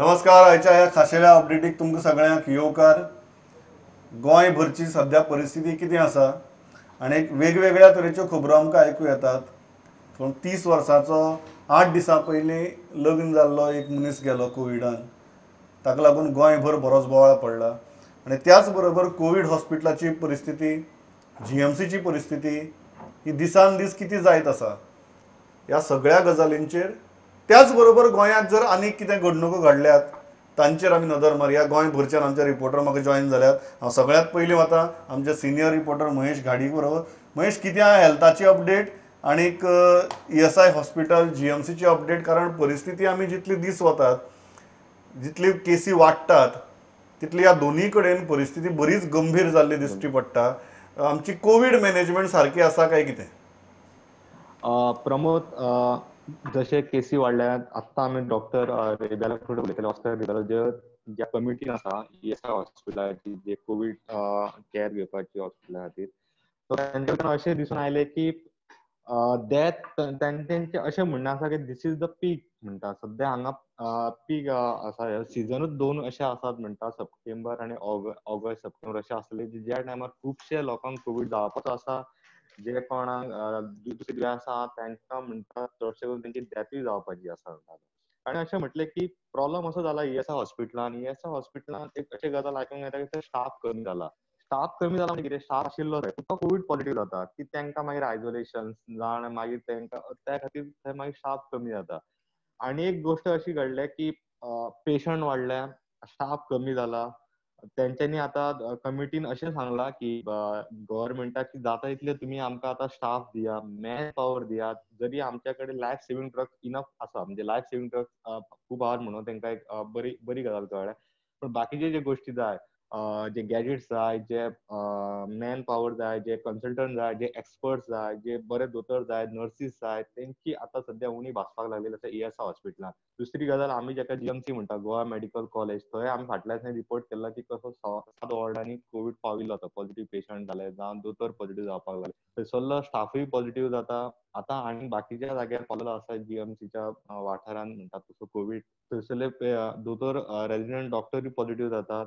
नमस्कार. आयच्या ह्या खाशेल्या अपडेटीक तुमकां सगळ्यांक येवकार. गोंय भरची सध्या परिस्थिती कितें आसा आनी वेगवेगळ्या तरेच्यो खबरो आमकां आयकूं येतात. पूण 30 वर्सांचो 8 दिसां पयलीं लग्न जाल्लो एक मनीस गेलो कोविडान. ताका लागून गोंयभर बरोच बोवाळ पडला. आनी त्याच बरोबर कोवीड हॉस्पिटलाची परिस्थिती, GMCची परिस्थिती ही दिसान दीस किती जायत आसा. ह्या सगळ्या गजालींचेर त्याच बरोबर गोंयांत जर आनीक कितें घडणुको घडल्यात तांचेर आमी नदर मारया. गोंय भरच्यान आमचे रिपोर्टर म्हाका जॉईन जाल्यात. हांव सगळ्यांत पयलीं वता आमचे सिनियर रिपोर्टर महेश घाडीक बरोबर. महेश, कितें आहा हेल्थाची अपडेट आनीक ESI हॉस्पिटल GMCची अपडेट? कारण परिस्थिती आमी जितली दीस वतात, जितली केसी वाडटात, तितली ह्या दोनूय कडेन परिस्थिती बरीच गंभीर जाल्ली दिश्टी पडटा. आमची कोवीड मॅनेजमेंट सारकी आसा काय कितें? प्रमोद, जसे केसी वाडल्यात, आत्ता आमी डॉक्टर रेबेला कडेन उलयताले. ऑस्कर रेबेला ज्या कमिटीन आसा ESI हॉस्पिटलाची, जे कोवीड केअर घेवपाची हॉस्पिटला खातीर, सो तांचे कडल्यान अशें दिसून आयलें की तेंचें अशें म्हणणें आसा की दीस इज द पीक म्हणटा. सध्या हांगा पीक आसा. सिजनूच दोन अशे आसात म्हणटा, सप्टेंबर आनी ऑगस्ट सप्टेंबर अशे आसले ज्या टायमार खुबशे लोकांक कोवीड जावपाचो आसा. जे कोणाक दुसरे आसा तांकां म्हणटा चडशे करून तेंची डॅथूय जावपाची आसा म्हणटा. आनी अशें म्हटलें की प्रॉब्लम असो जाला ESI हॉस्पिटलान. ESI हॉस्पिटलान एक अशी गजाल आयकूंक येता की थंय स्टाफ कमी जाला. स्टाफ कमी जाला म्हणजे कितें, स्टाफ आशिल्लो थंय तो कोवीड पॉझिटिव्ह जाता की तांकां मागीर आयसोलेशन जावन मागीर तांकां त्या खातीर थंय मागीर स्टाफ कमी जाता. आनी एक गोश्ट अशी घडल्या की पेशंट वाडल्या, स्टाफ कमी जाला. तेंच्यांनी आतां कमिटीन अशें सांगलां की गव्हर्नमेंटाक की जाता तितले तुमी आमकां आतां स्टाफ दिया, मॅन पॉवर दियात. जरी आमच्या कडेन लायफ सेव्हिंग ड्रग्स इनफ आसा, म्हणजे लायफ सेव्हिंग ड्रग्स खूब आहात म्हणून तांकां एक बरी गजाल कळ्ळ्या. पूण बाकीचे जे गोश्टी जाय, जे गॅजेट्स जाय, जे मॅन पॉवर जाय, जे कन्सल्टंट जाय, जे एक्सपर्ट्स जाय, जे बरे दोतोर जाय, नर्सीस जाय, तेंची आतां सध्या उणी भासपाक लागलेली आसा ESI हॉस्पिटलान. दुसरी गजाल, आमी जाका GMC म्हणटा, गोवा मेडिकल कॉलेज, थंय आमी फाटल्या दिसांनी रिपोर्ट केला की कसो 7 वॉर्डांनी कोवीड पाविल्लो आसा. पॉझिटिव्ह पेशंट जाले, जावं दोतोर पॉझिटिव्ह जावपाक लागले. थंयसरलो स्टाफूय पॉझिटिव्ह जाता. आतां आनी बाकीच्या जाग्यार पावलेलो आसा GMCच्या वाठारान म्हणटा तसो कोवीड. थंयसरले दोतोर, रेजिडेंट डॉक्टरूय पॉझिटिव्ह जातात.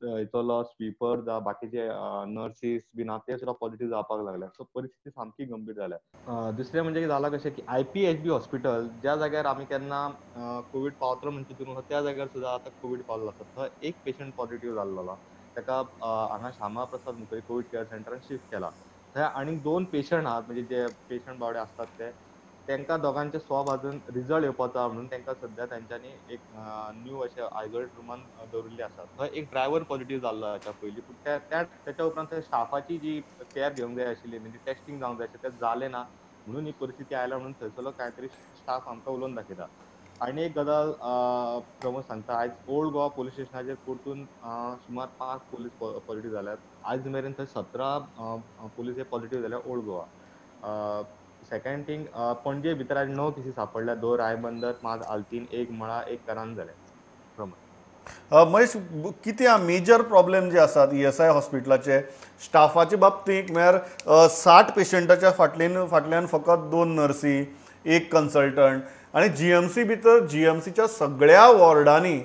थंयसरलो स्वीपर जावं बाकीचे नर्सीस बीन आहा ते सुद्दां पॉझिटिव्ह जावपाक लागल्या. सो परिस्थिती सामकी गंभीर जाल्या. दुसरें म्हणजे जालां कशें की IPHB हॉस्पिटल, ज्या जाग्यार आमी केन्ना कोवीड पावतलो म्हणून चिंतून आसा त्या जाग्यार सुद्दां आतां कोवीड पावलेलो आसा. थंय एक पेशंट पॉझिटिव्ह जाल्लो. ताका हांगा Shyama Prasad Mukherjee Covid care सेंटरान shift केला. थंय आनीक 2 पेशंट आहात, म्हणजे जे पेशंट बावडे आसतात ते, तांकां दोगांच्या स्वॅब हाडून रिजल्ट येवपाचो आहा म्हणून तांकां सध्या तांच्यांनी एक न्यू अशें आयसोलेट रुमान दवरिल्ले आसा. थंय एक ड्रायव्हर पॉझिटिव्ह जाल्लो हाच्या पयलीं. पूण त्याच्या उपरांत थंय स्टाफाची जी केअर घेवंक जाय आशिल्ली, म्हणजे टेस्टिंग जावंक जाय आशिल्लें, तें जालें ना म्हणून ही परिस्थिती आयल्या म्हणून थंयसरलो कांय तरी स्टाफ आमकां उलोवन दाखयता. आनी एक गजाल प्रमोद सांगता, आयज ओल्ड गोवा पुलीस स्टेशनाचेर परतून सुमार 5 पुलीस पॉझिटिव्ह जाल्यात. आयज मेरेन थंय 17 पुलीस हे पॉझिटिव्ह जाल्या ओल्ड गोवा. सेकंड थिंग, पणजे भितर आयज 9 केसी सांपडल्या. 2 रायबंदर, 5 आल्तीन, 1 मळा, 1 करांत जाल्या. प्रमोद. महेश, कितें मेजर प्रॉब्लेम जे आसात ESI हॉस्पिटलाचे स्टाफाचे बाबतींत, म्हळ्यार 60 पेशंटाच्या फाटल्यान फकत 2 नर्सी, 1 कन्सल्टंट, आनी GMC भितर GMCच्या सगळ्या वॉर्डांनी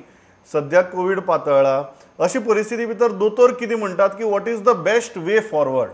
सद्या कोवीड पातळ्ळा. अशी परिस्थिती भितर दोतोर कितें म्हणटात की what is the best way forward?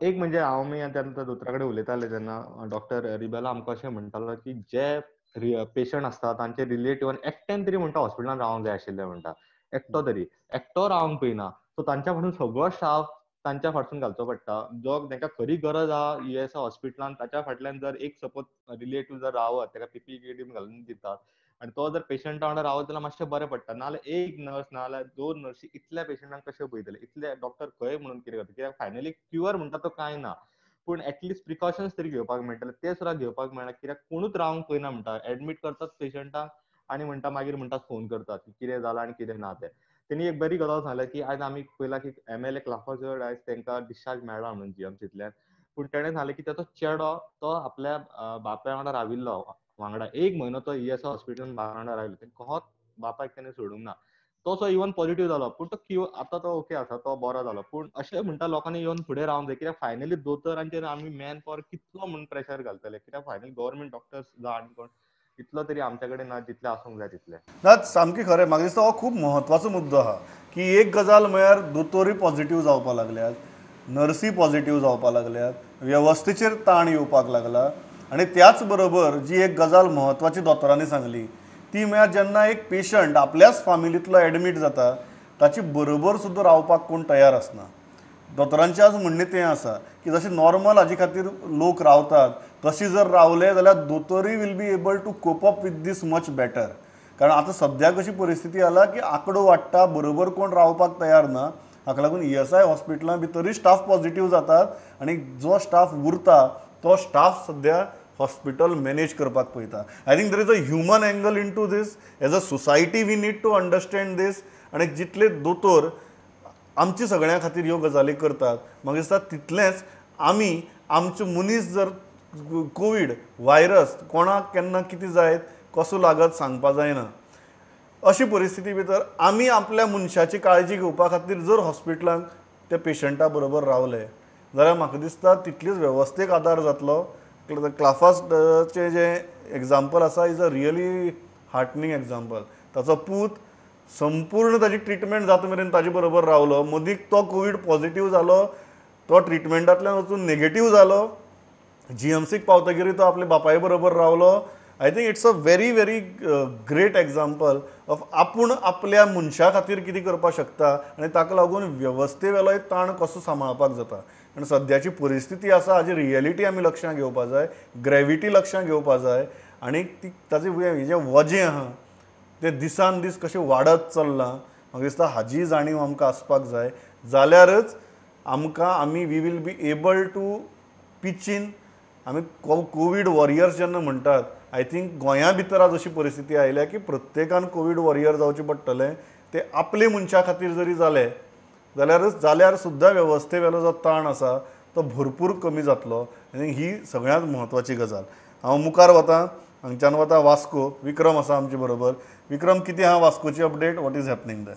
एक म्हणजे हांव तेन्ना दोतोरा कडेन उलयताले तेन्ना डॉक्टर रिबेला आमकां अशें म्हणटालो की जे पेशंट आसता तांचे रिलेटिव्हान एकट्यान तरी म्हणटा हॉस्पिटलान रावंक जाय आशिल्लें म्हणटा. एकटो रावंक पयना. सो तांच्या फाटून सगळो स्टाफ तांच्या फाटसून घालचो पडटा. जो तांकां खरी गरज आहा ESI हॉस्पिटलान, ताच्या फाटल्यान जर एक सपोज रिलेटिव्ह जर रावत, ताका PPE किट घालून दितात आनी तो जर पेशंटा वांगडा रावत जाल्यार मातशें बरें पडटा. नाजाल्यार एक नर्स नाजाल्यार 2 नर्सी इतल्या पेशंटांक कशें पळयतले, इतले डॉक्टर खंय म्हणून कितें करता. कित्याक फायनली क्युअर म्हणटा तो कांय ना, पूण एटलिस्ट प्रिकॉशन्स तरी घेवपाक मेळटले, ते सुद्दां घेवपाक मेळना. कित्याक कोणूच रावंक पळयना म्हणटा. एडमीट करतात पेशंटाक आनी म्हणटा मागीर म्हणटा फोन करतात की कितें जालां आनी कितें ना तें. तेणी एक बरी गजाल सांगल्या की आयज आमी पळयला की MLA क्लाफर्ड आयज तांकां डिस्चार्ज मेळ्ळा म्हणून GMCंतल्यान. पूण तेणें सांगलें की ताचो चेडो तो आपल्या बापाय वांगडा राविल्लो वांगडा. 1 म्हयनो तो ESI हॉस्पिटलान बापाय वांगडा राविल्लो. कोहोत बापायक ताणें सोडूंक ना. तो इवन पॉझिटिव्ह जालो, पूण तो आतां तो ओके आसा, तो बरो जालो. पूण अशें म्हणटा लोकांनी येवन फुडें रावंक जाय. कित्याक फायनली दोतोरांचेर आमी मॅन पॉवर कितलो म्हूण प्रेशर घालतले. कित्याक फायनली गव्हर्नमेंट डॉक्टर्स जावं आनी कोण तितलो तरी आमच्याकडे ना जितले आसूंक जाय तितले. ना सामकें खरें. म्हाका दिसता हो खूब म्हत्वाचो मुद्दो आहा की एक गजाल म्हळ्यार दोतोरी पॉझिटिव्ह जावपाक लागल्यात, नर्सी पॉझिटिव्ह जावपाक लागल्यात, वेवस्थेचेर ताण येवपाक लागला आनी त्याच बरोबर जी एक गजाल म्हत्वाची दोतोरांनी सांगली ती म्हळ्यार जेन्ना एक पेशंट आपल्याच फामिलींतलो एडमीट जाता ताची बरोबर सुद्दां रावपाक कोण तयार आसना. दोतोरांचें आज म्हणणें तें आसा की जशें नॉर्मल हाजे खातीर लोक रावतात तशी जर रावले जाल्यार दोतोरूय will be able to cope up with this much better. कारण आतां सद्याक अशी परिस्थिती जाला की आंकडो वाडटा बरोबर कोण रावपाक तयार ना. हाका लागून ESI हॉस्पिटलां भितरूय स्टाफ पॉझिटिव्ह जातात आनी जो स्टाफ उरता तो स्टाफ सद्या हॉस्पिटल मॅनेज करपाक पळयता. I think there is a human angle into this. As a society we need to understand this. आनी जितले दोतोर आमचे सगळ्यां खातीर ह्यो गजाली करतात म्हाका दिसता तितलेंच आमी आमचो मनीस जर कोवीड व्हायरस कोणाक केन्ना कितें जायत कसो लागत सांगपा जायना. अशी परिस्थिती भितर आमी आपल्या मनशाची काळजी घेवपा खातीर जर हॉस्पिटलांत त्या पेशंटा बरोबर रावले जाल्यार म्हाका दिसता तितलीच वेवस्थेक आदार जातलो. क्लाफाचे जे एग्जाम्पल आसा इज अ रियली हार्टनींग एग्जाम्पल. ताचो पूत संपूर्ण ताजी ट्रिटमेंट जाता मेरेन ताजे बरोबर रावलो. मदींच तो कोवीड पॉझिटिव्ह जालो, तो ट्रिटमेंटांतल्यान वचून नेगेटिव्ह जालो. GMCक पावतकीर तो आपल्या बापाय बरोबर रावलो. I think it's a very very great example of आपूण आपल्या मनशा खातीर कितें करपाक शकता आनी ताका लागून वेवस्थे वेलोय ताण कसो सांबाळपाक जाता. आनी सद्याची परिस्थिती आसा हाजी रियलिटी आमी लक्षांत घेवपा जाय, ग्रेविटी लक्षांत घेवपा जाय आनी ताजें जें वजें आहा तें दिसान दीस कशें वाडत चल्लां म्हाका दिसता हाजी जाणीव आमकां आसपाक जाय. जाल्यारच आमी we will be able to pitch in. आमी कोवीड वॉरियर्स जेन्ना म्हणटात आय थिंक गोंया भितर आज अशी परिस्थिती आयल्या की प्रत्येकान कोवीड वॉरियर जावचें पडटलें. ते आपले मनशा खातीर जरी जाले जाल्यार सुद्दां वेवस्थे वेलो जो ताण आसा तो भरपूर कमी जातलो. आनी ही सगळ्यांत म्हत्वाची गजाल. हांव मुखार वतां. हांगच्यान वता वास्को. विक्रम आसा आमचे बरोबर. विक्रम, कितें आहा वास्कोची update? What is happening there?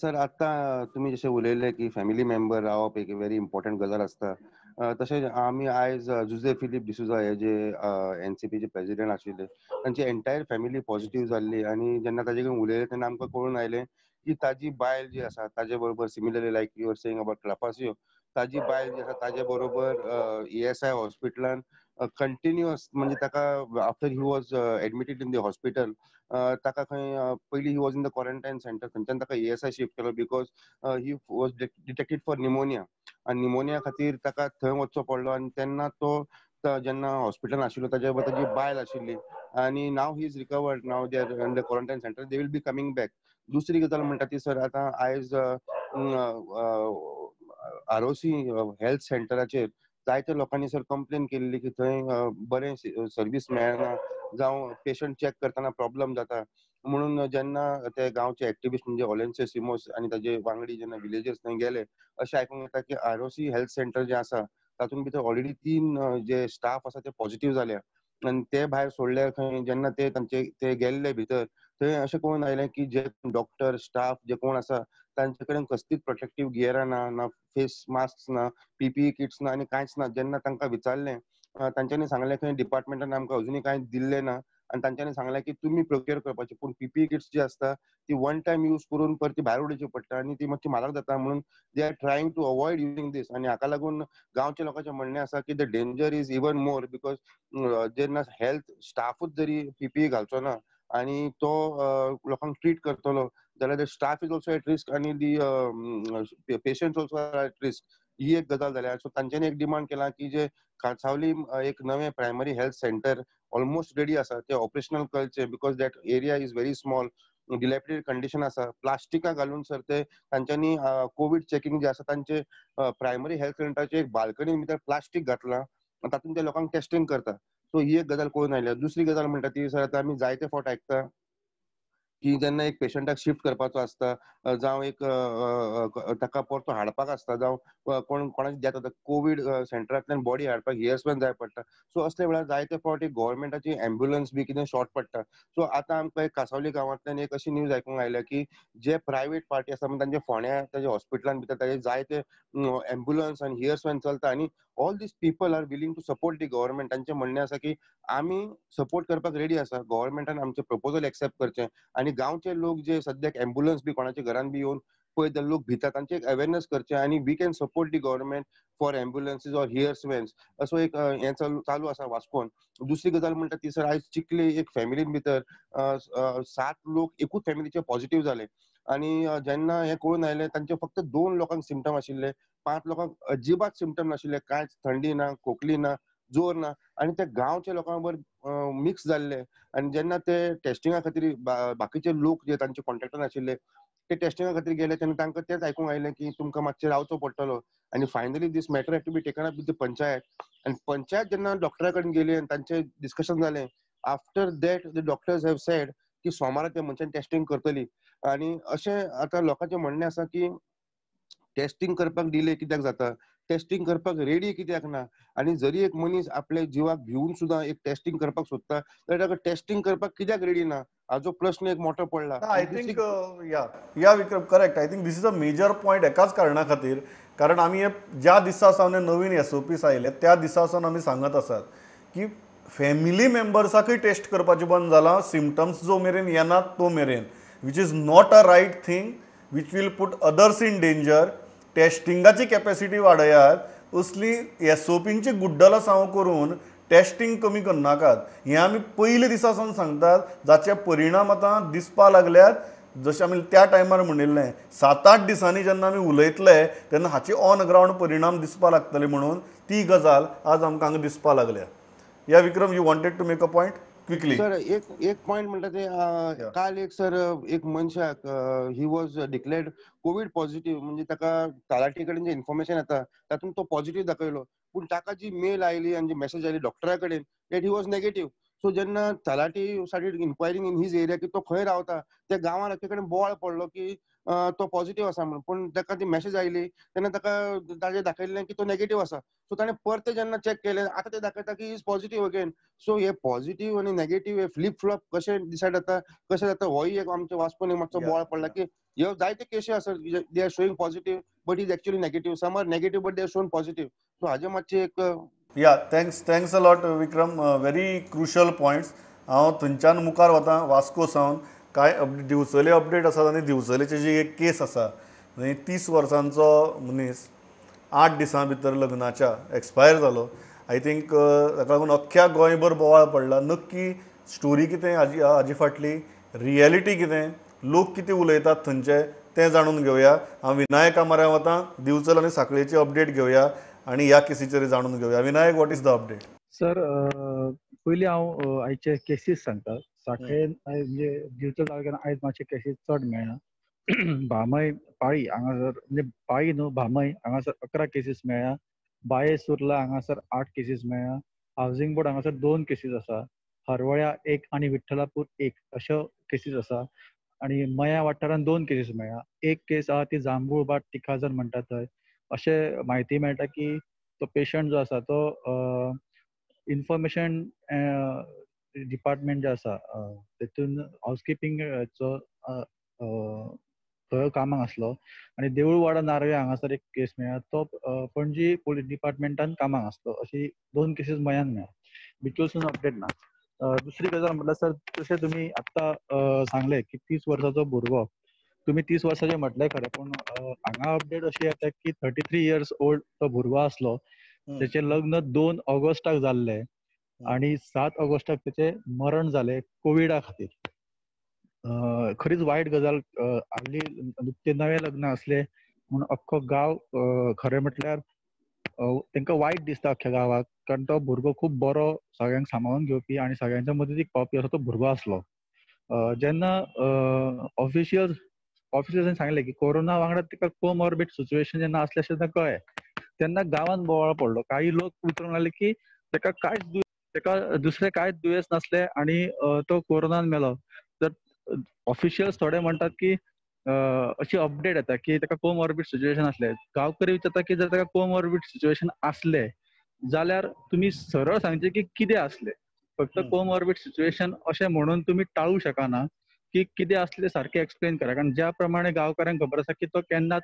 Sir, आता तुम्ही जसे उलयले की फॅमिली मेंबर रावप एक व्हेरी इम्पॉर्टंट गजाल असता. तशेंच आमी आयज जुजे फिलीप डिसुजा हे जे NCPचे प्रेसिडेंट आशिल्ले तांची एंटायर फॅमिली पॉझिटिव्ह जाल्ली आनी जेन्ना ताजे कडेन उलयले तेन्ना आमकां कळून आयलें की ताजी बायल जी आसा ताजे बरोबर similarly like you are saying about क्लापासियो, ताजी बायल जी आसा ताजे बरोबर ESI हॉस्पिटलान कंटिन्युअस म्हणजे ताका after he was admitted in the hospital ताका खंय पयलीं he was in the quarantine centre थंयच्यान ताका ESI शिफ्ट केलो because he was detected for pneumonia आनी निमोनिया खातीर ताका थंय वचचो पडलो आनी तेन्ना तो जेन्ना हॉस्पिटलान आशिल्लो ताजे बरोबर ताजी बायल आशिल्ली आनी now he is recovered. Now they are in the quarantine centre. They will be coming back. दुसरी गजाल म्हणटा ती सर आतां आयज ROC हेल्थ सेंटराचेर जायत्या लोकांनी सर कंप्लेन केल्ली की थंय बरें सर्वीस मेळना जावं पेशंट चॅक करतना प्रॉब्लेम जाता म्हणून जेन्ना ते गांवचे एक्टिविस्ट म्हणजे ऑलेन्से सिमोस आनी ताजे वांगडी जेन्ना विलेजर्स थंय गेले अशें आयकूंक येता की ROC हेल्थ सेंटर जे आसा तातूंत भितर ऑलरेडी 3 जे स्टाफ आसा ते पॉझिटिव्ह जाल्या आनी ते भायर सोडल्यार खंय जेन्ना ते गेल्ले भितर थंय अशें कळून आयलें की जे डॉक्टर स्टाफ जे कोण आसा तांचे कडेन कसलीच प्रोटेक्टीव गियरां ना फेस मास्क ना, PPE किट्स ना आनी कांयच ना. जेन्ना तांकां विचारलें तांच्यांनी सांगलें खंय डिपार्टमेंटान आमकां अजुनूय कांय दिल्लें ना आनी तांच्यांनी सांगलें की तुमी प्रोक्युअर करपाचें पूण PPE किट्स जी आसता ती वन टायम यूज करून परत ती भायर उडोवची पडटा आनी ती मातशी म्हारग जाता म्हणून they are trying to avoid using this. आनी हाका लागून गांवच्या लोकांचें म्हणणें आसा की the danger is even more because जेन्ना हेल्थ स्टाफूच जरी PPE घालचो ना आनी तो लोकांक ट्रीट करतलो जाल्यार the staff is also at risk आनी the patients also are at risk. ही एक गजाल जाल्या. सो तांच्यांनी एक डिमांड केला की जे कांसावली एक नवें primary health centre almost ready आसा ते ऑपरेशनल करचे because that area is very small, dilapidated condition आसा. प्लास्टिकां घालून सर ते तांच्यांनी कोवीड चेकिंग जे आसा तांचे प्रायमरी हेल्थ सेंटराचे एक बाल्कनी भितर प्लास्टीक घातलां तातूंत ते लोकांक टेस्टिंग करता. सो ही एक गजाल कळून आयल्या. दुसरी गजाल म्हणटा ती सर आतां आमी जायते फावट आयकता की जेन्ना एक पेशंटाक शिफ्ट करपाचो आसता जावं एक ताका परतो हाडपाक आसता जावं कोणाची डेथ जाता कोवीड सेंटरांतल्यान बॉडी हाडपाक ESI जाय पडटा. सो असले वेळार जायते फावट एक गव्हर्मेंटाची एम्ब्युलन्स बी कितें शॉर्ट पडटा. सो आतां आमकां एक कांसावली गांवांतल्यान एक अशी न्यूज आयकूंक आयल्या की जे प्रायवेट पार्टी आसा म्हणजे तांचे फोंड्या ताजे हॉस्पिटलान भितर ताजे जायते एम्ब्युलन्स आनी ESI चलता आनी all these people are willing to support the government. तांचें म्हणणें आसा की आमी सपोर्ट करपाक रेडी आसा, गव्हर्नमेंटान आमचे प्रपोजल एक्सेप्ट करचें. आनी गांवचे लोक जे सद्याक एम्ब्युलन्स बी कोणाच्या घरान बी येवन पळय लोक भितात, तांचे एक अवेरनेस करचें आनी we can support the government for ambulances or hearse vans. असो एक हें चालू आसा वास्कोन. दुसरी गजाल म्हणटा ती सर, आयज चिखले एक फॅमिलीन भितर 7 लोक एकूच फॅमिलीचे पॉझिटिव्ह जाले. आनी जेन्ना हें कळून आयलें तांचे फक्त 2 लोकांक सिम्पटम आशिल्ले, 5 लोकांक अजिबात सिम्पटम नाशिल्ले, कांयच थंडी ना, खोकली ना, जोर ना. आनी ते गांवच्या लोकां बरोबर मिक्स जाल्ले. आनी जेन्ना ते टेस्टिंगा खातीर बाकीचे लोक जे तांचे कॉन्टॅक्टान आशिल्ले ते टेस्टिंगा खातीर गेले, तेन्ना तांकां तेंच आयकूंक आयलें की तुमकां मातशें रावचो पडटलो. आनी finally this matter had to be taken up with the panchayat. आनी पंचायत जेन्ना डॉक्टरा कडेन गेली आनी तांचें डिस्कशन जालें, after that the doctors have sed की सोमारा त्या मनशान टेस्टिंग करतली. आनी अशें आतां लोकांचें म्हणणें आसा की टेस्टिंग करपाक डिले कित्याक जाता, टेस्टिंग करपाक रेडी कित्याक ना. आनी जरी एक मनीस आपल्या जिवाक भिवून सुद्दां एक टेस्टिंग करपाक सोदता जाल्यार ताका टेस्टिंग करपाक कित्याक रेडी ना, हाजो प्रश्न एक मोठो पडला. आय थिंक या Vikram correct. I think this is a major point एकाच कारणां खातीर, कारण आमी ज्या दिसा सावन नवीन एसओपीस आयले त्या दिसा सावन आमी सांगत आसात की फॅमिली मेंबर्साकूय टेस्ट करपाचें बंद जालां, सिम्पटम्स जो मेरेन येनात तो मेरेन, which is not a right thing, which will put others in danger. टेस्टिंगाची कॅपॅसिटी वाडयात, असली एसओपींची गुड्डलां साव करून टेस्टिंग कमी करनाकात. हें आमी पयले दिसा सावन सांगतात, जाचे परिणाम आतां दिसपा लागल्यात. जशें आमी त्या टायमार म्हणिल्लें 7-8 दिसांनी जेन्ना आमी उलयतले तेन्ना हाचे ऑन ग्रावंड परिणाम दिसपा लागतले म्हणून ती गजाल आज आमकां हांगा दिसपा लागल्या. या Vikram, you wanted to make a point quickly? Sir एक पॉइंट म्हणटा ते काल एक सर एक मनशाक he was declared covid positive. म्हणजे ताका तलाटी कडेन जे इन्फॉर्मेशन येता तातूंत तो पॉझिटिव्ह दाखयलो, पूण ताका जी मेल आयली आनी जी मेसेज आयली डॉक्टरा कडेन that he was negative. So जेन्ना तलाटी started enquiring in his area की तो खंय रावता, त्या गांवान एके कडेन बोवाळ पडलो की तो पॉझिटिव्ह आसा म्हणून. पूण ताका ती मेसेज आयली तेन्ना ताका ताजेर दाखयल्लें की तो नेगेटिव्ह आसा. सो ताणें परते जेन्ना चॅक केलें, आतां ते दाखयता की इज पॉझिटिव्ह अगेन. सो हे पॉझिटिव्ह आनी नेगेटिव्ह हे फ्लिप फ्लॉप कशें डिसायड जाता, कशें जाता, होय एक आमच्या वास्कोन मातसो बोवाळ पडला की ह्यो जायते केसी आसा they are showing positive but is actually negative. Some are negative but they are shown positive. So हाजे मातशें एक या thanks a lot Vikram, very crucial points. हांव थंयच्यान मुखार वतां वास्को सावन. कांय दिवचले अपडेट आसात आनी दिवचलेची जी एक केस आसा, 30 वर्सांचो मनीस 8 दिसां भितर लग्नाच्या एक्सपायर जालो. आय थिंक ताका लागून अख्ख्या गोंयभर बोवाळ पडला. नक्की स्टोरी कितें हाजी फाटली, रियलिटी कितें, लोक कितें उलयतात थंयचे तें जाणून घेवया. हांव विनायका म्हऱ्यान वतां, दिवचल आनी सांखळेची अपडेट घेवया आनी ह्या केसीचेर जाणून घेवया. Vinayak, what is the update? Sir, पयलीं हांव आयचे केसीस सांगता. सांखळेन म्हणजे दिवचल तालुक्यान आयज मातशे केसीस चड मेळ्ळा. भामय पाळी हांगासर, म्हणजे पाळी न्हू भामय हांगासर 11 केसीस मेळ्ळा. बाये सुर्ला हांगासर 8 केसीस मेळ्ळा. हावसिंग बोर्ड हांगासर 2 केसीस आसा. हरवळ्या 1 आनी विठ्ठलापूर 1 अश्यो केसीस आसा. आनी मया वाठारान 2 केसीस मेळ्ळा. एक केस आहा ती जांबूळबाट तिखाजर म्हणटा थंय. अशें म्हायती मेळटा की तो पेशंट जो आसा तो इन्फॉर्मेशन डिपार्टमेंट जे आसा तेतून हाऊसकीपिंगचो थंय कामाक आसलो. आनी देऊळवाडा नार्वे हांगासर एक केस मेळ्ळा, तो पणजी पुलीस डिपार्टमेंटान कामाक आसलो. अशी 2 केसीस मयान मेळ्ळा. भितरसून अपडेट ना. दुसरी गजाल म्हटल्यार सर, जशें तुमी आत्तां सांगले की 30 वर्साचो भुरगो, तुमी 30 वर्साचे म्हटलें खरें, पूण हांगा अपडेट अशी येता की 33 इयर्स ओल्ड तो भुरगो आसलो. तेचें लग्न 2 ऑगस्टाक जाल्लें आनी 7 ऑगस्टाक तेचें मरण जालें कोविडा खातीर. खरीच वायट गजाल. हालीं ते नवें लग्न आसलें म्हूण अख्खो गांव खरें म्हटल्यार तांकां वायट दिसता अख्ख्या गांवाक, कारण तो भुरगो खूब बरो, सगळ्यांक सांबाळून घेवपी आनी सगळ्यांच्या मदतीक पावपी असो तो भुरगो आसलो. जेन्ना ऑफिसर्सान सांगलें की कोरोना वांगडा तिका कोमॉर्बिड सिच्युएशन जेन्ना आसलें अशें ताका कळ्ळें, तेन्ना गांवांत बोवाळ पडलो. काही लोक विचारूंक लागले की ताका दुसरें कांयच दुयेंस नासलें आनी तो कोरोनान मेलो. तर ऑफिशियल्स थोडे म्हणटात की अशी अपडेट येता की ताका कोमॉर्बिड सिच्युएशन आसलें. गांवकरी विचारता की जर ताका कोमॉर्बिड सिच्युएशन आसलें जाल्यार तुमी सरळ सांगचें की कितें आसलें. फक्त कोमॉर्बिड सिच्युएशन अशें म्हणून तुमी टाळूं शकना की कितें आसलें सारकें एक्सप्लेन करा. कारण ज्या प्रमाणे गांवकारांक खबर आसा की तो केन्नाच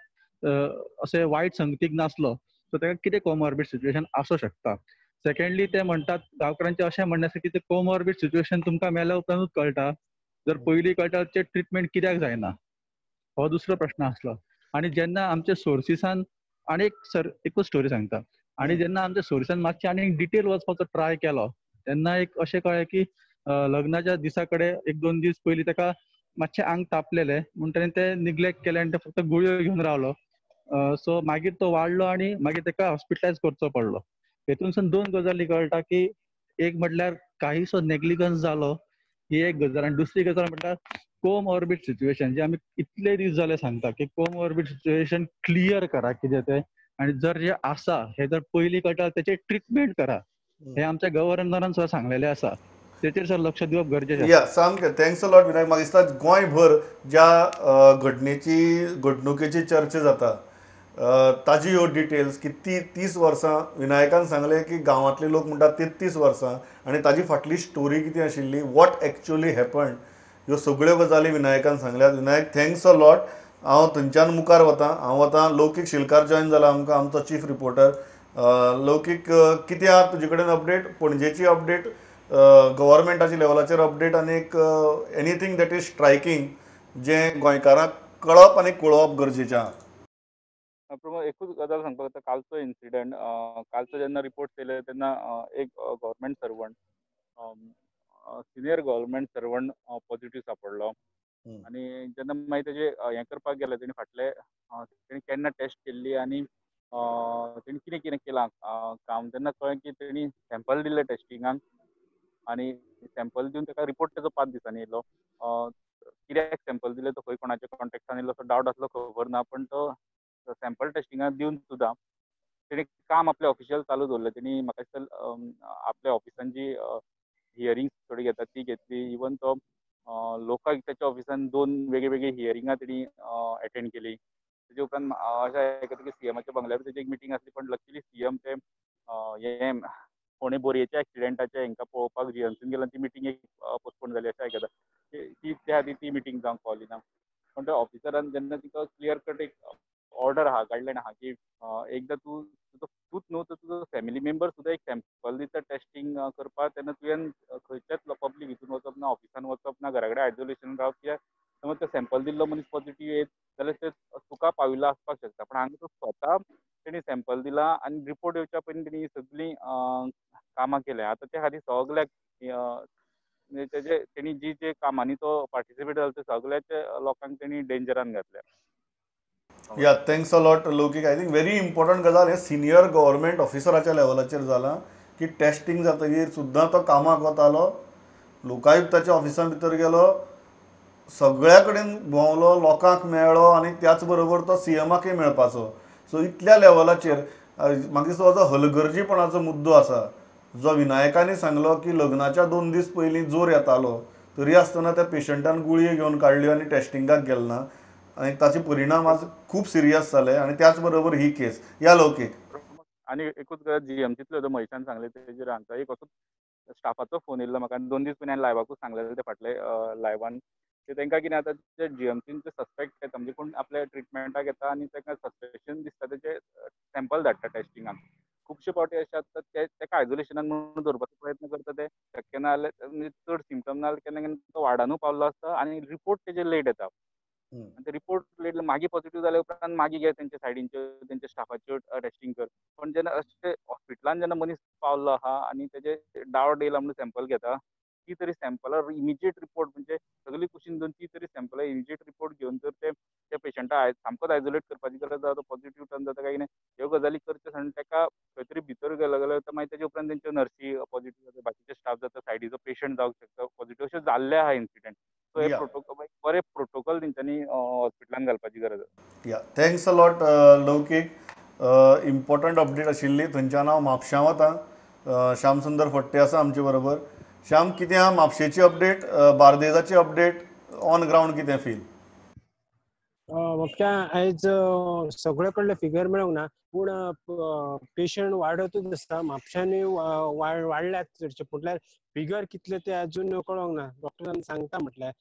अशें वायट संगतीक नासलो, सो ताका कितें कोमॉर्बिड सिच्युएशन आसूं शकता. सेकंडली ते म्हणटात, गांवकारांचें अशें म्हणणें आसा की ते कोमॉर्बिड सिच्युएशन तुमकां मेल्या उपरांतूच कळटा, जर पयलीं कळटा तें ट्रिटमेंट कित्याक जायना, हो दुसरो प्रश्न आसलो. आनी जेन्ना आमच्या सोर्सिसान एकूच स्टोरी सांगता, आनी जेन्ना आमच्या सोर्सान मातशें आनी डिटेल वचपाचो ट्राय केलो, तेन्ना एक अशें कळ्ळें की लग्नाच्या दिसा कडेन 1-2 दीस पयलीं ताका मातशें आंग तापलेलें म्हूण ताणें तें निग्लेक्ट केलें आनी तो फक्त गुळयो घेवन रावलो. सो मागीर तो वाडलो आनी मागीर ताका हॉस्पिटलायज करचो पडलो. हेतूनसून 2 गजाली कळटा की एक म्हटल्यार काहीसो नेग्लिजन्स जालो, ही एक गजाल. आनी दुसरी गजाल म्हटल्यार कोमॉर्बिड सिच्युएशन, जे आमी इतले दीस जाले सांगता की कोमॉर्बिड सिच्युएशन क्लियर करा कितें तें, आनी जर जे आसा हे जर पयलीं कळटा तेचेर ट्रिटमेंट करा, हे आमच्या गव्हर्नरान सुद्दां सांगलेलें आसा. तेचेर सर लक्ष दिवप गरजेचें आसा. सामकें थँक्स अ लॉट विनायक. म्हाका दिसता गोंयभर ज्या घडणुकेची चर्चा जाता, ताजी ह्यो डिटेल्स की 30 वर्सां विनायकान सांगलें की गांवांतले लोक म्हणटात 33 वर्सां, आनी ताजी फाटली स्टोरी कितें आशिल्ली, वॉट एक्चुअली हॅपन्ड, ह्यो सगळ्यो गजाली विनायकान सांगल्यात. Vinayak thanks a lot. हांव थंयच्यान मुखार वतां. लौकीक शिलकार जॉयन जाला आमकां, आमचो चीफ रिपोर्टर. लौकीक, कितें आहा तुजे कडेन अपडेट? पणजेची अपडेट, गव्हर्मेंटाच्या लेवलाचेर अपडेट, आनी एनीथींग दॅट इज स्ट्रायकींग जें गोंयकारांक कळप आनी कळोवप गरजेचें आहा? प्रमोद, एकूच गजाल सांगपाक जाता. कालचो इन्सिडंट, कालचो जेन्ना रिपोर्ट केले तेन्ना एक government servant, senior government servant positive सापडलो. आनी जेन्ना मागीर तेजे हें करपाक गेले, तेणी फाटले तेणी केन्ना टेस्ट केल्ली आनी तेणी कितें कितें केलां काम, तेन्ना कळ्ळें की तेणी सॅम्पल दिल्ले टेस्टिंगाक, आनी सॅम्पल दिवन ताका रिपोर्ट तेजो 5 दिसांनी येयलो. कित्याक सॅम्पल दिले तो खंय कोणाच्या कॉन्टेक्टान येयलो असो डावट आसलो, खबर ना. पण तो सॅम्पल टेस्टिंगाक दिवन सुद्दां तेणी काम आपलें ऑफिशियल चालू दवरलें. तेणी म्हाका दिसता आपल्या ऑफिसान जी हियरिंग्स थोडी घेतात ती घेतली. इवन तो लोकायुक्ताच्या ऑफिसान 2 वेगळी हियरिंगां तेणी एटेंड केली. तेजे उपरांत अशें आयकता की सीएमाच्या बंगल्यार तेजी एक मिटींग आसली, पण लकीली सीएम ते हें फोंडे बोरयेच्या एक्सिडेंटाचे हांकां पळोवपाक जीएमसीन गेलो, ती मिटींग एक पोस्टपोन जाली अशें आयकता. त्या खातीर ती मिटींग जावंक पावली ना. पण त्या ऑफिसरान जेन्ना तिका क्लियर कट एक ऑर्डर आहा, गायडलायन आहा की एकदां तूंच न्हू तर तुजो फॅमिली मेंबर सुद्दां एक सॅम्पल दिता टेस्टिंग करपाक, तेन्ना तुवें खंयच्याच पब्लीक हितून वचप ना, ऑफिसान वचप ना, घरा कडेन आयसोलेशन रावप. कित्याक समज तो सॅम्पल दिल्लो मनीस पॉझिटिव्ह येत जाल्यार ते तुका पाविल्लो आसपाक शकता. पण हांगा तो स्वता तेणी सॅम्पल दिला आनी रिपोर्ट येवच्या पयलीं तेणी सगळीं कामां केल्या. आतां त्या खातीर सगल्याक तेजे तेणी जे कामांनी तो पार्टिसिपेट जालो ते सगळ्याच्या लोकांक तेणी डेंजरान घातल्या. Thanks a lot Loukik. I think very important गजाल हे सिनियर गव्हर्मेंट ऑफिसराच्या लेवलाचेर जालां की टेस्टिंग जातकीर सुद्दां तो कामाक वतालो, लोकायुक्ताच्या ऑफिसान भितर गेलो, सगळ्या कडेन भोंवलो, लोकांक मेळ्ळो, आनी त्याच बरोबर तो सीएमाकय मेळपाचो. सो इतल्या लेवलाचेर म्हाका दिसता हो जो हलगर्जीपणाचो मुद्दो आसा, जो विनायकांनी सांगलो की लग्नाच्या 2 दीस पयलीं जोर येतालो, तरी आसतना त्या पेशंटान गुळयो घेवन काडल्यो आनी टेस्टिंगाक गेलो ना, आनी ताचे परिणाम आज खूब सिरियस जाले. आनी त्याच बरोबर ही केस. या लौकीक. आनी एकूच जीएमसींतलो महेशान सांगलें तेजेर हांगा एक असो स्टाफाचो फोन येयल्लो म्हाका, 2 दीस पयलीं हांवें लायव्हाकूच सांगलेलें ते फाटले लायव्हान. तांकां कितें आतां ते जीएमसीन ते सस्पेक्ट येता, म्हणजे कोण आपल्या ट्रिटमेंटाक येता आनी ताका सस्पेक्शन दिसता तेचे सॅम्पल धाडटा टेस्टिंगाक. खुबशे फावटी अशें आसता ताका आयसोलेशनान म्हणून दवरपाचो प्रयत्न करता ते, शक्य ना जाल्यार म्हणजे चड सिमटम ना जाल्यार केन्ना केन्ना तो वार्डानूय पावल्लो आसता आनी रिपोर्ट तेजे लेट येता. आनी ते रिपोर्ट लेट मागीर पॉझिटिव्ह जाल्या उपरांत मागीर घे तेंच्या सायडींच्यो तेंच्या स्टाफाच्यो टेस्टिंग कर. पण जेन्ना अशें हॉस्पिटलान जेन्ना मनीस पावल्लो आहा आनी तेजे डावट येयला म्हणून सॅम्पल घेता, ती तरी सॅम्पलार इमिजिएट रिपोर्ट म्हणजे सगळी कुशीन घेवन ती तरी सॅम्पलार इमिजिएट रिपोर्ट घेवन जर त्या पेशंटाक सामकोच आयसोलेट करपाची गरज जाता, तो पॉझिटिव्ह टर्न जाता काय कितें, ह्यो गजाली करचे आनी ताका खंय तरी भितर गेलो जाल्यार मागीर तेजे उपरांत तेंच्यो नर्सी पॉझिटिव्ह जाता, बाकीचे स्टाफ जाता, सायडीचो पेशंट जावंक शकता पॉझिटिव्ह. अशें जाल्ले आहा इन्सिडेंट. सो हे प्रोटोकॉल बरे प्रोटोकॉल तेंच्यांनी हॉस्पिटलान घालपाची गरज आसा. Thanks a lot Loukik. Important update आशिल्ली. थंयच्यान हांव म्हापशां वतां. श्याम सुंदर फडते आसा आमचे बरोबर. श्याम, कितें आहा म्हापशेची अपडेट, बार्देजाची अपडेट, ऑन ग्रावंड कितें फील? म्हापशा आयज सगळे कडले फिगर मेळोंक ना, पूण पेशंट वाडतच आसता. म्हापशांनी वाडल्यात चडशे, म्हटल्यार फिगर कितले ते अजून कळोंक ना. डॉक्टरान सांगता म्हटल्यार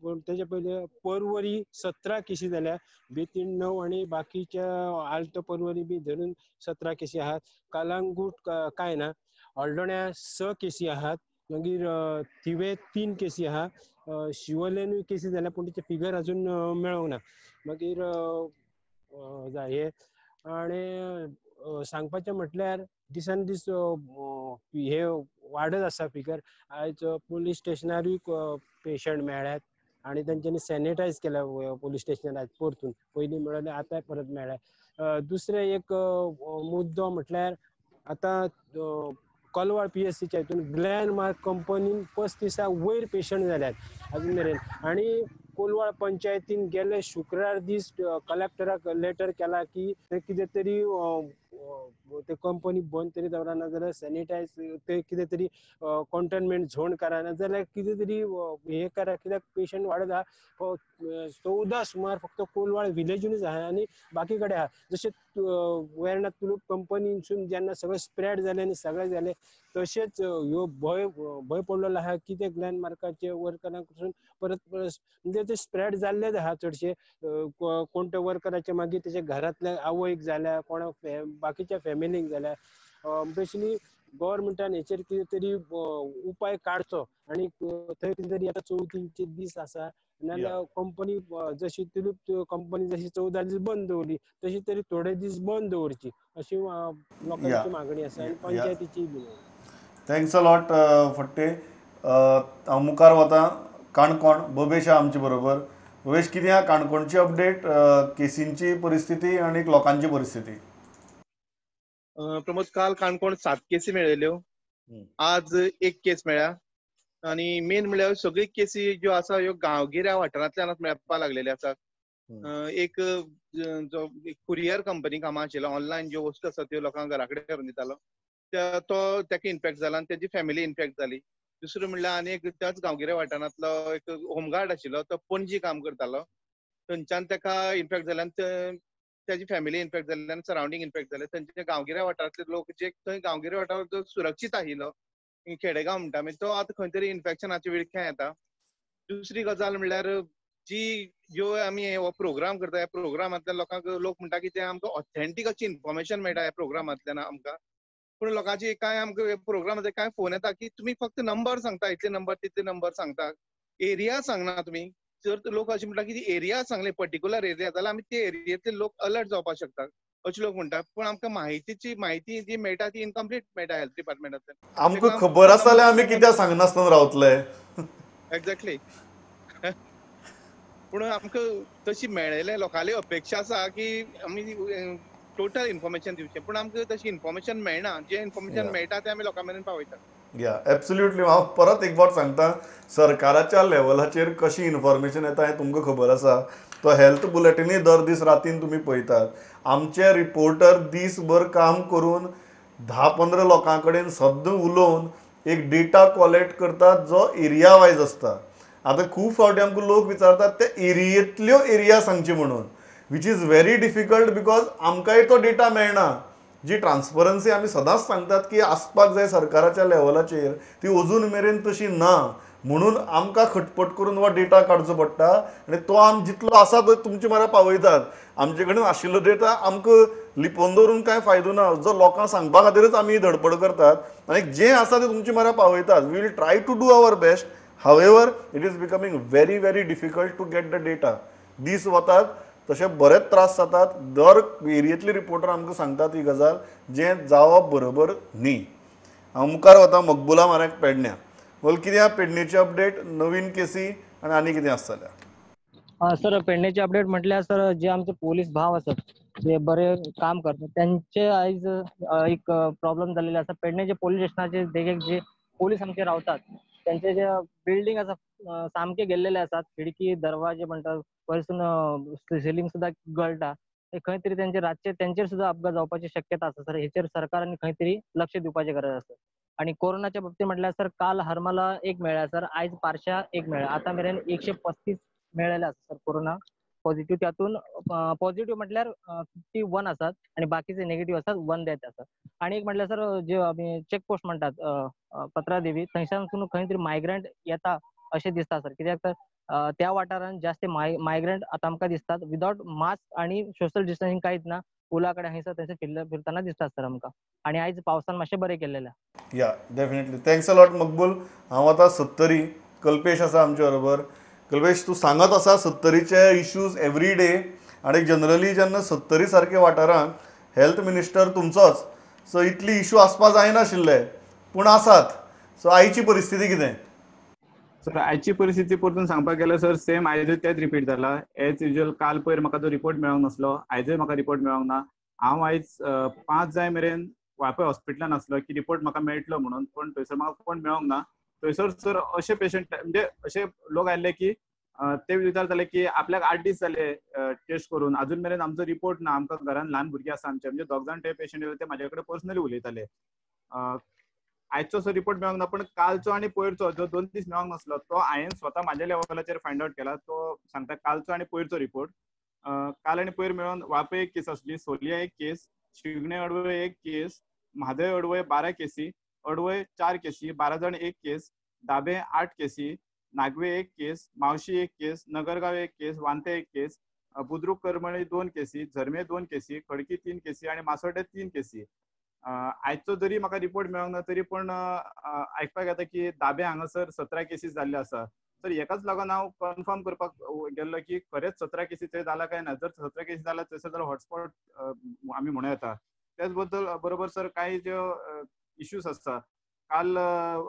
पूण तेजे पयलीं पर्वरी 17 केसी जाल्या, बेतीन 9 आनी बाकीच्या आल्त पर्वरी बी धरून 17 केसी आहात. कालांगूट कांय ना. हळदोण्या 6 केसी आहात. मागीर थिवे 3 केसी आहा. शिवोलेनूय केसी जाल्या, पूण तेचे फिगर अजून मेळोंक ना. मागीर हे आनी सांगपाचें म्हटल्यार दिसान दीस हे वाडत आसा फिगर. आयज पुलीस स्टेशनारूय पेशंट मेळ्ळ्यात आनी तांच्यांनी सॅनिटायज केल्या पुलीस स्टेशनार परतून. पयलीं मेळ्ळले, आतांय परत मेळ्ळ्या. दुसरे एक मुद्दो म्हटल्यार आतां कोलवाळ PSCच्या हितून ग्लॅनमार्क कंपनीन 35 वयर पेशंट जाल्यात अजून मेरेन. आनी कोलवाळ पंचायतीन गेले शुक्रार दीस कलेक्टराक लेटर केला की ते कितें तरी ते कंपनी बंद तरी दवरा, ना जाल्यार सॅनिटायज ते कितें तरी कंटेनमेंट झोन करा, ना जाल्यार कितें तरी हे करा, कित्याक पेशंट वाडत आहा. 14 सुमार फक्त कोलवाळ विलेजूनच आहा आनी बाकी कडेन आहा. जशें वेर्णा तुलूक कंपनीसून जेन्ना सगळें स्प्रेड जालें आनी सगळें जालें, तशेंच ह्यो भंय पडलेलो आहा की ते ग्लॅनमार्काचे वर्करांक परत म्हणजे ते स्प्रेड जाल्लेच आहा चडशे. कोणत्या वर्कराचे मागीर तेच्या घरांतल्या आवयक जाल्या, कोणा बाकीच्या फॅमिलीक जाल्या. बेसिकली गव्हर्मेंटान हेचेर कितें तरी उपाय काडचो आनी थंय कितें तरी आतां 34 दीस आसा, नाल्यार कंपनी जशी तुलूक कंपनी जशी 14 दीस बंद दवरली, तशी तरी थोडे दीस बंद दवरची, अशी लोकांची मागणी आसा आनी पंचायतीची बी. थँक्स अ लॉट फट्टे. हांव मुखार वतां. काणकोण बबेश आहा आमचे बरोबर. बबेश, कितें आहा काणकोणची अपडेट, केसींची परिस्थिती आनी लोकांची परिस्थिती? प्रमोद, काल काणकोण 7 केसी मेळयल्यो. आज 1 केस मेळ्ळ्या. आनी मेन म्हळ्यार सगळी केसी ज्यो आसा ह्यो गांवगिऱ्या वाठारांतल्यान मेळपाक लागलेले आसा. एक जो कुरियर कंपनी कामां आशिल्लो, ऑनलायन ज्यो वस्तू आसा त्यो लोकांक घरा कडेन व्हरून दितालो, तो तेका इन्फेक्ट जाला आनी तेजी फॅमिली इन्फेक्ट जाली. दुसरो म्हणल्यार आनी एक त्याच गांवगिऱ्या वाठारांतलो एक होमगार्ड आशिल्लो, तो पणजी काम करतालो. थंयच्यान तेका इन्फेक्ट जाले आनी त्याची फॅमिली इन्फेक्ट जाल्ली आनी सरावंडींग इन्फेक्ट जाले. थंयचे गांवगिऱ्या वाठारांतले लोक जे थंय गांवगिऱ्या वाठारांत जो सुरक्षीत आशिल्लो, खेडेगांव म्हणटा आमी, तो आतां खंय तरी इन्फेक्शनाच्या विळख्यान येता. दुसरी गजाल म्हणल्यार ज्यो आमी हो प्रोग्राम करता, ह्या प्रोग्रामांतल्यान लोक म्हणटा की ते आमकां ऑथेंटीक अशी इन्फॉर्मेशन मेळटा ह्या प्रोग्रामांतल्यान आमकां. पूण लोकांची कांय आमकां प्रोग्रामाचे कांय फोन येता की तुमी फक्त नंबर सांगता, इतले नंबर तितले नंबर सांगता, एरिया सांगना तुमी. जर लोक अशें म्हणटा की एरिया सांगले, पर्टिक्युलर एरिया, जाल्यार आमी ते एरियेतले लोक अलर्ट जावपाक शकतात, अशें लोक म्हणटात. पूण आमकां म्हायती जी मेळटा ती इनकम्प्लीट मेळटा हेल्थ डिपार्टमेंटांतल्यान. आमकां खबर आसा जाल्यार आमी कित्याक सांगनासतना रावतले? एक्झॅक्टली. पूण आमकां तशी मेळयले, लोकांली अपेक्षा आसा की आमी टोटल इन्फॉर्मेशन दिवचें, पूण आमकां तशी इन्फॉर्मेशन मेळना. जे इन्फॉर्मेशन मेळटा ते आमी लोकां मेरेन पावयतात. एब्सोल्युटली. हांव परत एक फावट सांगता, सरकाराच्या लेवलाचेर कशी इन्फॉर्मेशन येता हें तुमकां खबर आसा. तो हेल्थ बुलेटिनूय दर दीस रातीन तुमी पळयतात. आमचे रिपोर्टर दीसभर काम करून 10-15 लोकां कडेन सद्दां उलोवन एक डेटा कलेक्ट करतात जो एरिया वायज आसता. आतां खूब फावटी आमकां लोक विचारतात ते एरियेंतल्यो एरिया सांगची म्हणून, which is very difficult because आमकांय तो डेटा मेळना. जी ट्रान्सपरन्सी आमी सदांच सांगतात की आसपाक जाय सरकाराच्या लेवलाचेर, ती अजून मेरेन तशी ना. म्हणून आमकां खटपट करून हो डेटा काडचो पडटा आनी तो जितलो आसा तो तुमचे म्हऱ्या पावयतात. आमचे कडेन आशिल्लो डेटा आमकां लिपोवन दवरून कांय फायदो ना, जो लोकांक सांगपा खातीरच आमी धडपड करतात आनी जें आसा तें तुमचे म्हऱ्या पावयतात. We will try to do our best. However it is becoming very very difficult to get the data. This वतात तशे बरेच त्रास जातात. दर एरियेंतले रिपोर्टर आमकां सांगतात ही गजाल, जें जावप बरोबर न्ही. हांव मुखार वतां मकबुला मारक पेडण्यां. बोल, कितें आहा पेडणेची अपडेट, नवीन केसी आनी कितें आसा जाल्यार? सर, पेडणेची अपडेट म्हटल्यार सर, जे आमचे पोलीस भाव आसात जे बरे काम करतात त्यांचे आयज एक प्रॉब्लेम जाल्लेले आसा. पेडणेचे पोलीस स्टेशनाचे देगेक जे पोलीस आमचे रावतात त्यांचे जे बिल्डिंग आसा सामके गेल्लेले आसात. खिडकी दरवाजे म्हणटा वयरसून सिलिंग सुद्धा गळटा. खंय तरी त्यांचे रातचे त्यांचेर सुद्धा अपघात जावपाची शक्यता आसा सर. हेचेर सरकारान खंय तरी लक्ष दिवपाची गरज आसा. आणि कोरोनाच्या बाबतीत म्हटल्यार सर, काल हरमाला 1 मेळ्ळा सर, आयज पारशा 1 मेळ्ळा. आता मेरेन 135 मेळ्ळेले आसा सर कोरोना. पॉझिटिव्ह, त्यातून पॉझिटिव्ह म्हटल्यार 51 असतात आणि बाकीचे निगेटिव्ह असतात 1 डेथ असतात. आणि एक म्हटल्यार सर जे आमी चेक पोस्ट म्हणटात पत्रादेवी, थंयच्यान खंय तरी मायग्रंट येता अशें दिसता सर. कित्याक तर त्या वाठारांत जास्त मायग्रंट आतां आमकां दिसतात विदाउट मास्क आणि सोशल डिस्टन्सिंग कांयच ना. पुला कडेन हयसर थंयसर फिरताना दिसतात सर आमकां. आणि आयज पावसान मातशें बरें केल्लें आसा. या डेफिनेटली थँक्स अ लॉट मकबूल. हांव आतां सत्तरी, कल्पेश आसा आमचे बरोबर. कल्पेश, तूं सांगत आसा सत्तरीचे इश्यूज एवरी डे, आणि जनरली जेन्ना सत्तरी सारके वाठारांत हेल्थ मिनिस्टर तुमचोच, सो इतली इश्यू आसपा जायनाशिल्ले, पूण आसात. सो आयची परिस्थिती कितें? सर आयची परिस्थिती परतून सांगपाक गेल्यार सर सेम आयजूय तेच रिपीट जाला. एज युजल काल पयर म्हाका तो रिपोर्ट मेळोंक नासलो, आयजूय म्हाका रिपोर्ट मेळोंक ना. हांव आयज 5 जाय मेरेन वापय हॉस्पिटलान आसलो की रिपोर्ट म्हाका मेळटलो म्हणून, पण थंयसर म्हाका कोण मेळोंक ना. थंयसर सर अशे पेशंट म्हणजे अशे लोक आयले की ते विचारताले की आपल्याक 8 दीस जाले टेस्ट करून, अजून मेरेन आमचो रिपोर्ट ना, आमकां घरान ल्हान भुरगीं आसा आमचे, म्हणजे 2 जाण ते पेशंट येयले ते म्हाजे कडेन पर्सनली उलयताले. आयचो सो रिपोर्ट मेळोंक ना, पण कालचो आनी पयरचो जो 2 दीस मेळोंक नासलो तो हांवें स्वता म्हाज्या लेवलाचेर फायंड आउट केला. तो सांगता कालचो आनी पयरचो रिपोर्ट. काल आनी पयर मेळोन वापय एक केस आसली, सोलिया एक केस, शिगणे अडवय एक केस, म्हादय अडवय 12 केसी, अडवय 4 केसी, 12 जाण एक केस, दाबे 8 केसी, नागवे एक केस, मावशी एक केस, नगरगाव एक केस, वांते एक केस, बुद्रुक करमळी 2 केसी, झरमे 2 केसी, खडकी 3 केसी आणि मासोड्डे 3 केसी. आयचो जरी म्हाका रिपोर्ट मेळोंक ना तरी पण आयकपाक येता की दाबे हांगासर 17 केसीस जाल्ले आसा. तर हेकाच लागून हांव कन्फर्म करपाक गेल्लो की खरेंच 17 केसी थंय जाला काय ना. जर 17 केसी जाला थंयसर जाल्यार हॉटस्पॉट आमी म्हणूं येता. त्याच बरोबर सर कांय ज्यो इश्यूज आसता, काल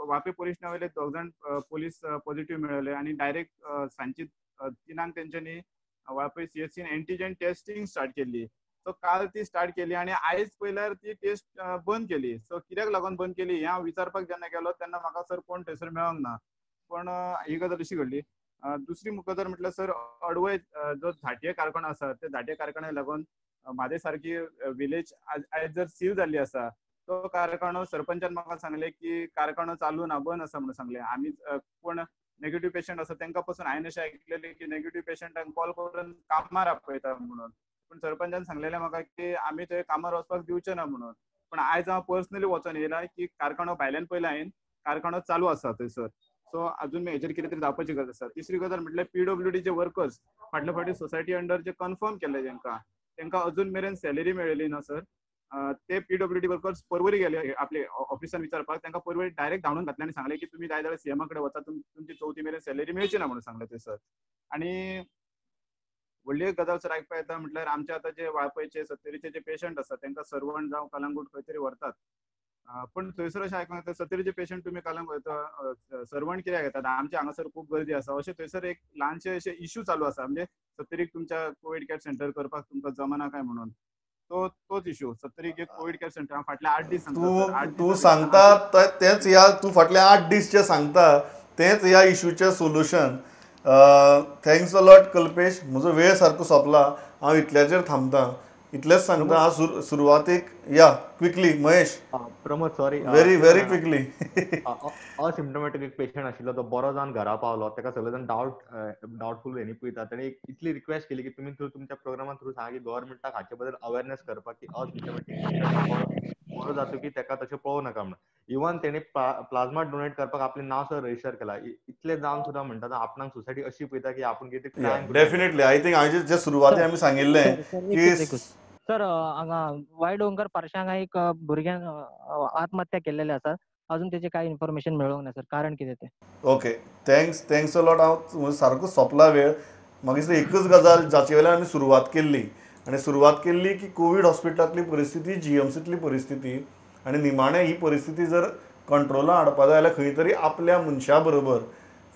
वापी पोलीस स्टेशन वयले 2 जाण पोलीस पॉझिटिव्ह मेळयले आणि डायरेक्ट सांजची 3 तेंच्यांनी वापी सीएचसीन एंटीजन टेस्टिंग स्टार्ट केल्ली. सो काल ती स्टार्ट केली आणि आयज पयल्यार ती टेस्ट बंद केली. सो कित्याक लागून बंद केली हें हांव विचारपाक जेन्ना गेलो तेन्ना म्हाका सर कोण थंयसर मेळोंक ना. पण ही गजाल अशी घडली. दुसरी गजाल म्हटल्यार सर अडवय जो झांटये कारखानो आसा ते झांटये कारखान्याक लागून म्हादे सारकी विलेज आयज जर सील जाल्ली आसा. तो कारखानो सरपंचान म्हाका सांगले की कारखानो चालू ना, बंद आसा म्हणून सांगले. आमी कोण नेगेटिव्ह पेशंट आसा तांकां पासून हांवें अशें आयकलेलें की नेगेटिव्ह पेशंटांक कॉल करून कामार आपयता म्हणून. पण सरपंचान सांगलेलें म्हाका की आमी थंय कामार वचपाक दिवचे ना म्हणून. पण आयज हांव पर्सनली वचून येयला की कारखानो भायल्यान पयलें हांवें कारखानो चालू आसा थंयसर. सो अजून हेचेर कितें तरी जावपाची गरज आसा. तिसरी गजाल म्हटल्यार पीडब्ल्यूडीचे वर्कर्स फाटल्या फावटी सोसायटी अंडर जे कन्फर्म केले तांकां अजून मेरेन सॅलरी मेळिल्ली ना सर. ते पीडब्ल्यूडी वर्कर्स परवरी गेले आपले ऑफिसान विचारपाक, तांकां परवरी डायरेक्ट धांवून घातले आनी सांगले की तुमी जाय जाल्यार सीएमा कडेन वचा, तुमची 4थी मेरेन सॅलरी मेळची ना म्हणून सांगले ते सर. आणि व्हडली एक गजाल सर आयकपाक येता म्हटल्यार आमचे आतां जे वाळपयचे सत्तरीचे जे पेशंट आसा तांकां सरवण जावं कलंगूट खंय तरी व्हरतात. पण थंयसर अशें आयकूंक येता सत्तरीचे पेशंट तुमी सरवण कित्याक येतात, आमचे हांगासर खूब गर्दी आसा अशें थंयसर एक ल्हानशे अशे इश्यू चालू आसा. म्हणजे सत्तरीक तुमच्या कोवीड केअर सेंटर करपाक तुमकां जमना काय म्हणून. तोच इश्यू सत्तरीक एक कोवीड केअर सेंटर फाटल्या 8 दीस तूं सांगता तेंच ह्या तूं फाटल्या 8 दीस जे सांगता तेंच ह्या इश्यूचें solution. Thanks a lot Kalpesh. म्हजो वेळ सारको सोंपला, हांव इतल्याचेर थांबतां. इतलेंच सांगता. हांव सुरवातेक या quickly Mahesh, Pramod sorry, very quickly. Asymptomatic एक पेशंट आशिल्लो, तो बरो जावन घरा पावलो. ताका सगळे जाण डावटफूल हेणी पळयता. ताणी इतली रिक्वेस्ट केली की तुमी तुमच्या प्रोग्रामा थ्रू सांगा की गव्हर्नमेंटाक हाचे बद्दल अवेअरनेस करपाक की असिम्टोमॅटीक पेशंट बरो जातकीर की ताका तशें पळोवं नाका म्हणून. इवन तेणी प्लाझ्मा डोनेट करपाक आपलें नांव सर रजिस्टर केला. इतले जावन सुद्दां म्हणटा आपणाक सोसायटी अशी पळयता की आपूण कितें क्रायम. डेफिनेटली आय थिंक हांवें जे सुरवाती आमी सांगिल्लें की सर हांगा वाय डोंगर पार्श्या हांगा एक भुरग्यान आत्महत्या केल्लेले आसा. अजून तेचे कांय इन्फॉर्मेशन मेळोंक ना सर. कारण कितें तें? Okay, thanks a lot. हांव सारको सोंपला वेळ. म्हाका दिसता एकच गजाल जाचे वयल्यान आमी सुरवात केल्ली, आनी सुरवात केल्ली की कोवीड हॉस्पिटलांतली परिस्थिती, जीएमसींतली परिस्थिती, आनी निमाणें ही परिस्थिती जर कंट्रोलान हाडपा जाय जाल्यार खंय तरी आपल्या मनशा बरोबर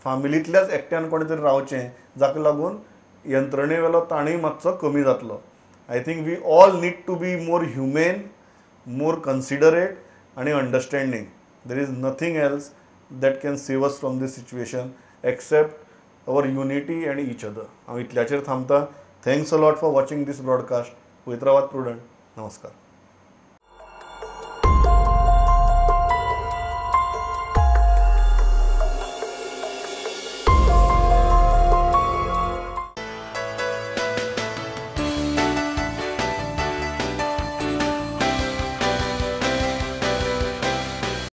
फामिलींतल्याच एकट्यान कोणी तरी रावचें, जाका लागून यंत्रणे वेलो ताणय मातसो कमी जातलो. I think we all need to be more humane, more considerate आणि understanding. There is nothing else that can save us from this situation except our unity and each other. हांव इतल्याचेर थांबता. Thanks a lot for watching this broadcast. पळयत रावात prudent. नमस्कार.